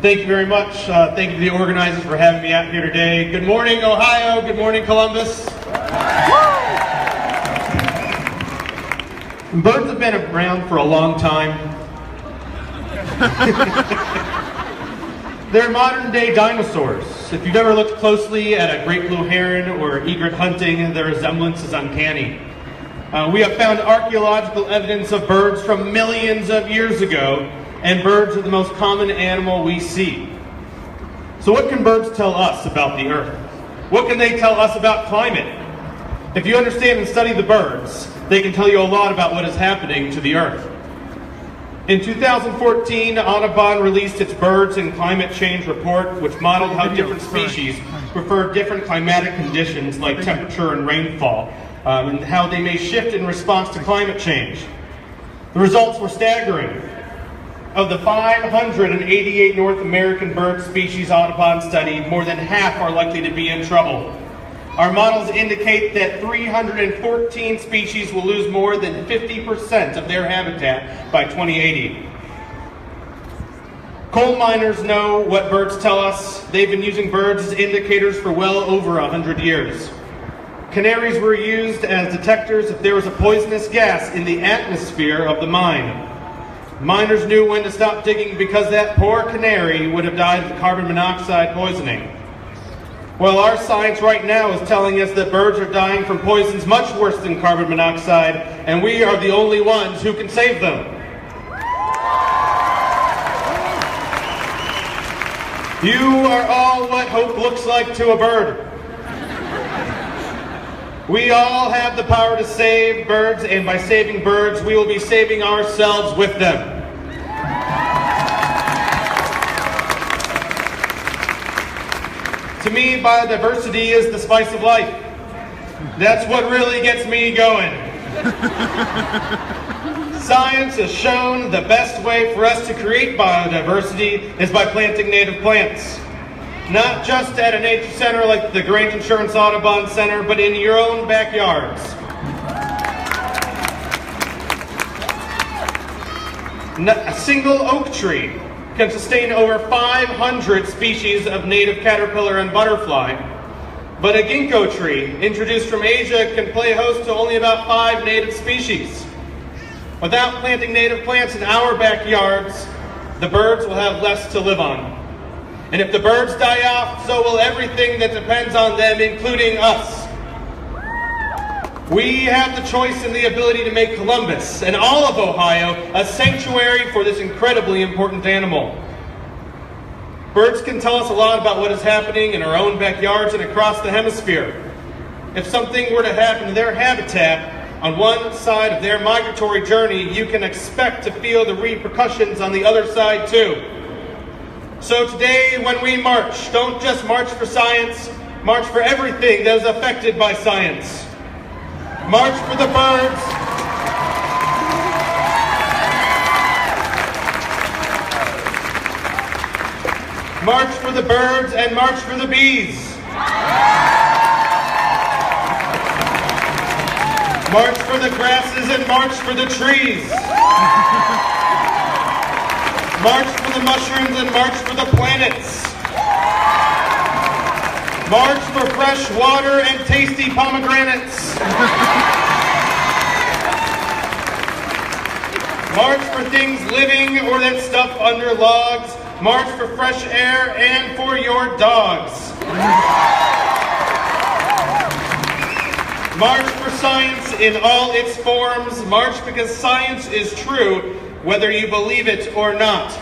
Thank you very much. Thank you to the organizers for having me out here today. Good morning, Ohio. Good morning, Columbus. Birds have been around for a long time. They're modern-day dinosaurs. If you've ever looked closely at a great blue heron or egret hunting, their resemblance is uncanny. We have found archaeological evidence of birds from millions of years ago, and birds are the most common animal we see. So what can birds tell us about the Earth? What can they tell us about climate? If you understand and study the birds, they can tell you a lot about what is happening to the Earth. In 2014, Audubon released its Birds and Climate Change report, which modeled how different species prefer different climatic conditions like temperature and rainfall, and how they may shift in response to climate change. The results were staggering. Of the 588 North American bird species Audubon studied, more than half are likely to be in trouble. Our models indicate that 314 species will lose more than 50% of their habitat by 2080. Coal miners know what birds tell us. They've been using birds as indicators for well over 100 years. Canaries were used as detectors if there was a poisonous gas in the atmosphere of the mine. Miners knew when to stop digging because that poor canary would have died of carbon monoxide poisoning. Well, our science right now is telling us that birds are dying from poisons much worse than carbon monoxide, and we are the only ones who can save them. You are all what hope looks like to a bird. We all have the power to save birds, and by saving birds, we will be saving ourselves with them. To me, biodiversity is the spice of life. That's what really gets me going. Science has shown the best way for us to create biodiversity is by planting native plants. Not just at a nature center like the Grange Insurance Audubon Center, but in your own backyards. A single oak tree can sustain over 500 species of native caterpillar and butterfly, but a ginkgo tree introduced from Asia can play host to only about 5 native species. Without planting native plants in our backyards, the birds will have less to live on. And if the birds die off, so will everything that depends on them, including us. We have the choice and the ability to make Columbus and all of Ohio a sanctuary for this incredibly important animal. Birds can tell us a lot about what is happening in our own backyards and across the hemisphere. If something were to happen to their habitat on one side of their migratory journey, you can expect to feel the repercussions on the other side too. So today, when we march, don't just march for science, march for everything that is affected by science. March for the birds. March for the birds and march for the bees. March for the grasses and march for the trees. March for the mushrooms and march for the planets. March for fresh water and tasty pomegranates. March for things living or that stuff under logs. March for fresh air and for your dogs. March for science in all its forms. March because science is true, whether you believe it or not.